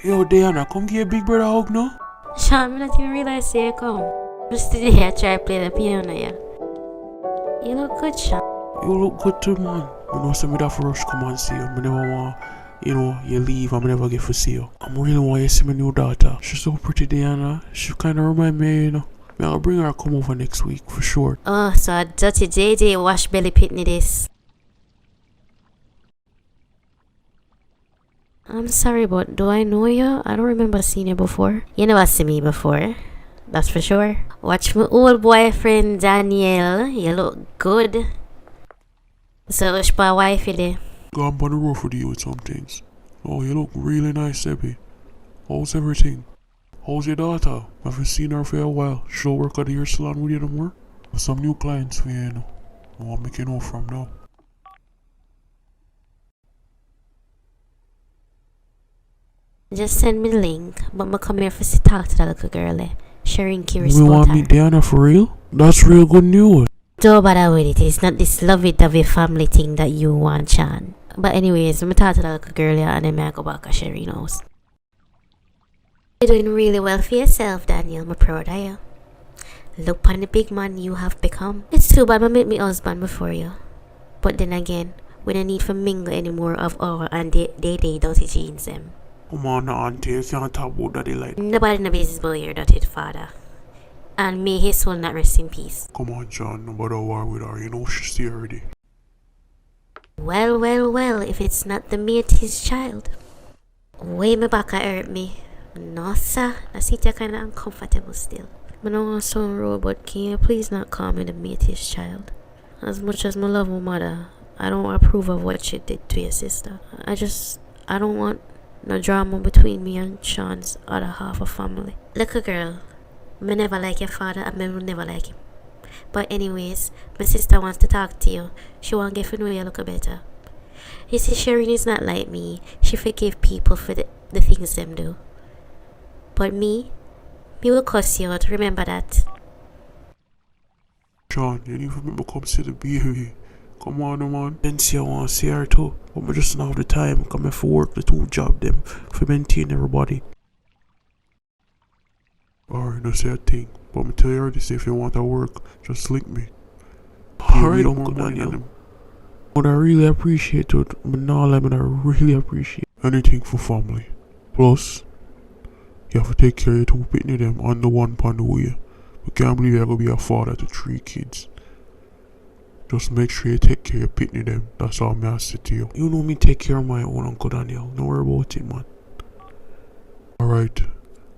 Yo, Diana, come give your big brother a hug now. Sean, I not even realize you come. Just today I try to play the piano, yeah. You look good, Sean. You look good too, man. I know some of that for rush come and see you. I never want, you leave and I never get to see you. I'm really want you to see my new daughter. She's so pretty, Diana. She kind of remind me, I'll bring her come over next week for sure. Oh, so a dirty JJ wash belly pitney this. I'm sorry, but do I know you? I don't remember seeing you before. You never see me before. That's for sure. Watch my old boyfriend Daniel. You look good. So what's my wife there? Gone on the road for you with some things. Oh, you look really nice, Debbie. How's everything? How's your daughter? I haven't seen her for a while. She'll work at the hair salon with you no more? With some new clients for you, I want to make you know from now. Just send me the link, but I'ma come here for to talk to that little girl. Sharing curious You about want her. me Diana for real? That's real good news. Don't bother with it. It's not this lovey-dovey family thing that you want, Chan. But anyways, I'm talk to that little girl and then I go back to Sherry's house. You're doing really well for yourself, Daniel. I'm proud of you. Look on the big man you have become. It's too bad I met me husband before you. But then again, we don't need to mingle anymore of our and they dirty jeans them. Come on, auntie, you can't talk about daddy like that. Nobody in the business but your dirty father. And may his soul not rest in peace. Come on, John, nobody war with her. You know she's there already. Well, if it's not the matey's child. Way me back hurt me. No, sir. I see you kind of uncomfortable still. I don't want some road, but can you please not call me the matey's child? As much as I love my mother, I don't approve of what she did to your sister. I don't want no drama between me and Sean's other half of family. Look, girl, me never like your father and me will never like him. But anyways, my sister wants to talk to you. She want to get to know you a little better. You see, Sharon is not like me. She forgive people for the things them do. But me will cuss you out, remember that. John, you need to make me come see the baby. Come on, man. Then see I want to see her too. But I just don't have the time. Come for work, the two job them. For maintain everybody. Alright, no say a thing. But I'm tell you already, say if you want to work, just link me. Alright, Uncle Daniel. But I really appreciate it. But now I really appreciate anything for family. Plus, you have to take care of your two pitney them and the one pound away. I can't believe you're going to be a father to 3 kids. Just make sure you take care of your pitney them. That's all I say to you. You know me take care of my own, Uncle Daniel. Don't worry about it, man. Alright.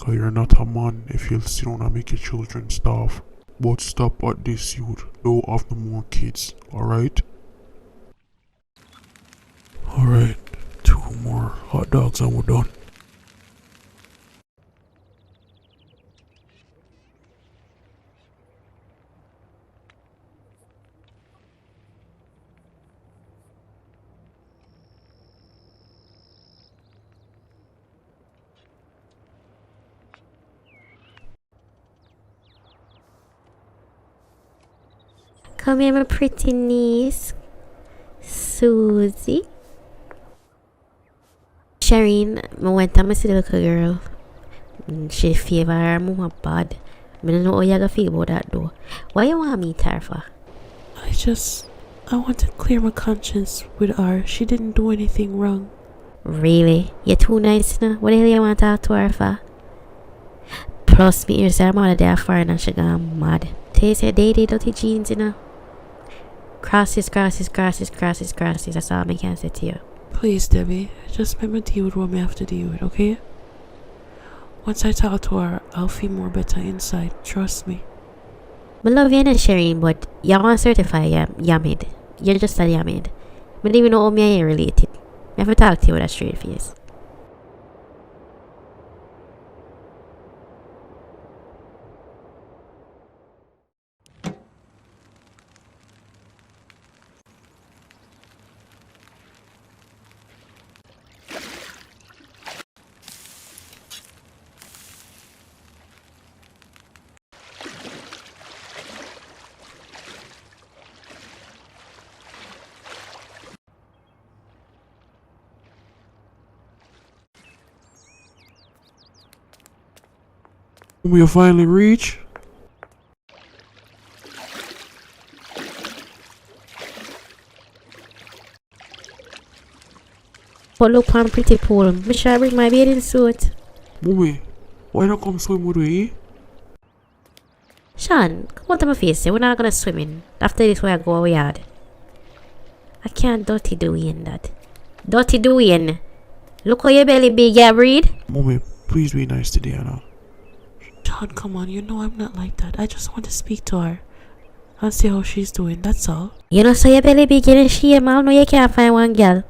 Cause you're not a man if you'll sit down and make your children starve. But stop at this, youth. Don't have no more kids. Alright? Alright. 2 more hot dogs and we're done. Come here, my pretty niece, Susie. Shireen, I went to see the little girl. She favor her mama bad. I don't know how you feel about that though. Why you want me to her for? I want to clear my conscience with her. She didn't do anything wrong. Really? You're too nice now. What the hell you want to talk to her for? Plus, me hear her mother there foreign and she gone mad. Taste your dirty jeans, you know. Crosses. That's all I can say to you. Please, Debbie, just let me deal with what I have to deal with, okay? Once I talk to her, I'll feel more better inside. Trust me. I love you, Shireen, but you want to certify Yamid. You're just a Yamid. I don't even know how me are related. I have to talk to you with a straight face. We finally reach. But look on pretty pool. Me sure I bring my bathing suit. Mommy, why not come swim with me? Sean, come on to my face. We're not gonna swim in. After this, we're go yard. I can't dirty doing that. Dirty doing. Look how your belly big, yeah, breed. Mommy, please be nice to Diana. John, come on, you know I'm not like that. I just want to speak to her and see how she's doing, that's all. You know, so your belly big and she mal. No, you can't find one girl.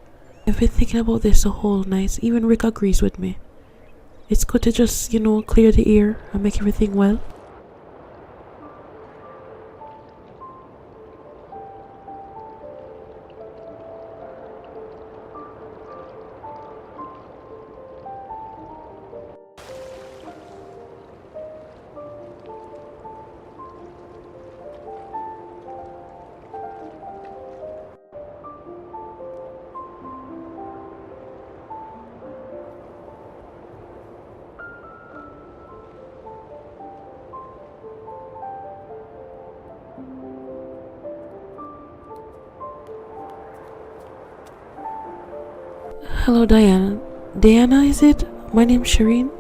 I've been thinking about this the whole night. Even Rick agrees with me. It's good to just, clear the air and make everything well. Hello, Diana. Diana, is it? My name's Shireen.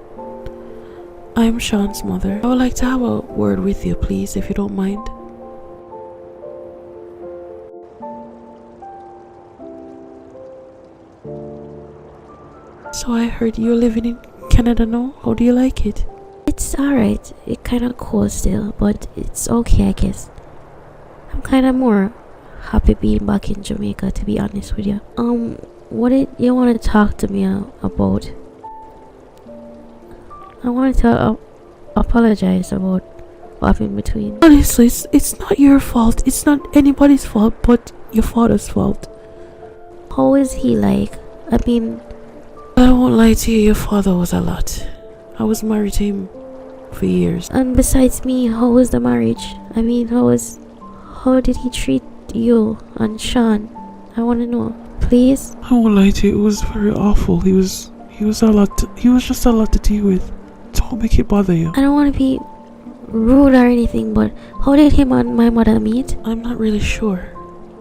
I'm Sean's mother. I would like to have a word with you, please, if you don't mind. So I heard you're living in Canada now. How do you like it? It's alright. It kind of cold still, but it's okay, I guess. I'm kind of more happy being back in Jamaica, to be honest with you. What did you want to talk to me about? I wanted to apologize about what happened between. Honestly, it's not your fault. It's not anybody's fault but your father's fault. How is he like? I mean, I won't lie to you, your father was a lot. I was married to him for years. and besides me, how was the marriage? I mean, how did he treat you and Sean? I want to know, please. I won't lie to you, it was very awful. He was just a lot to deal with. Don't make it bother you. I don't want to be rude or anything, but how did him and my mother meet? I'm not really sure.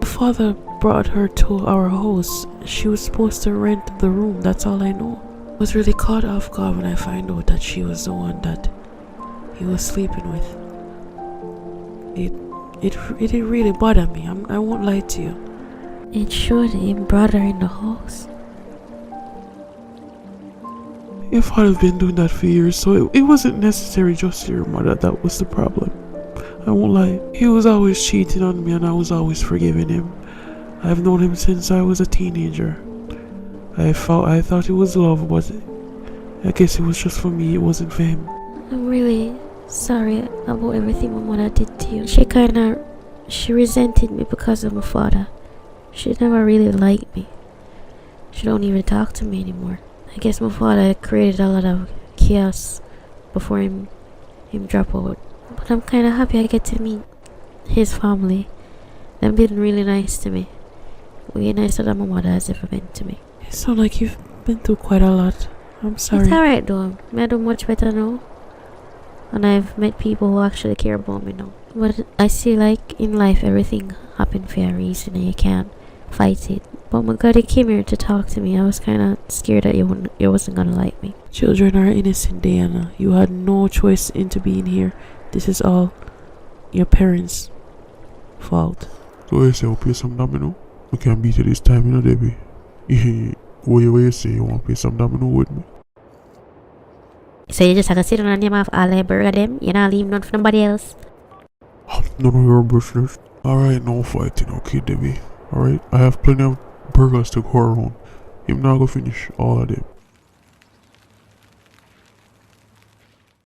My father brought her to our house. She was supposed to rent the room, that's all I know. I was really caught off guard when I found out that she was the one that he was sleeping with. It really bothered me. I won't lie to you. It showed him brought her in the house. Your father's been doing that for years, so it wasn't necessary just to your mother. That was the problem. I won't lie. He was always cheating on me and I was always forgiving him. I've known him since I was a teenager. I thought it was love, but I guess it was just for me, it wasn't for him. I'm really sorry about everything my mother did to you. She resented me because of my father. She never really liked me. She don't even talk to me anymore. I guess my father created a lot of chaos before him drop out. But I'm kind of happy I get to meet his family. They've been really nice to me. Way nicer than my mother has ever been to me. You sound like you've been through quite a lot. I'm sorry. It's alright though. I do much better now. And I've met people who actually care about me now. But I see like in life everything happened for a reason and you can't fight it. But my God, he came here to talk to me. I was kind of scared that you wasn't gonna like me. Children are innocent, Diana. You had no choice into being here. This is all your parents' fault. So you say, I'll play some domino? We can beat it this time, Debbie. What you say, you want to play some domino with me? So you just have to sit down and name off all the burger them? You're not leaving none for nobody else? None of your business. Alright, no fighting, okay, Debbie? Alright, I have plenty of burgers to go around. I'm not gonna finish all of them.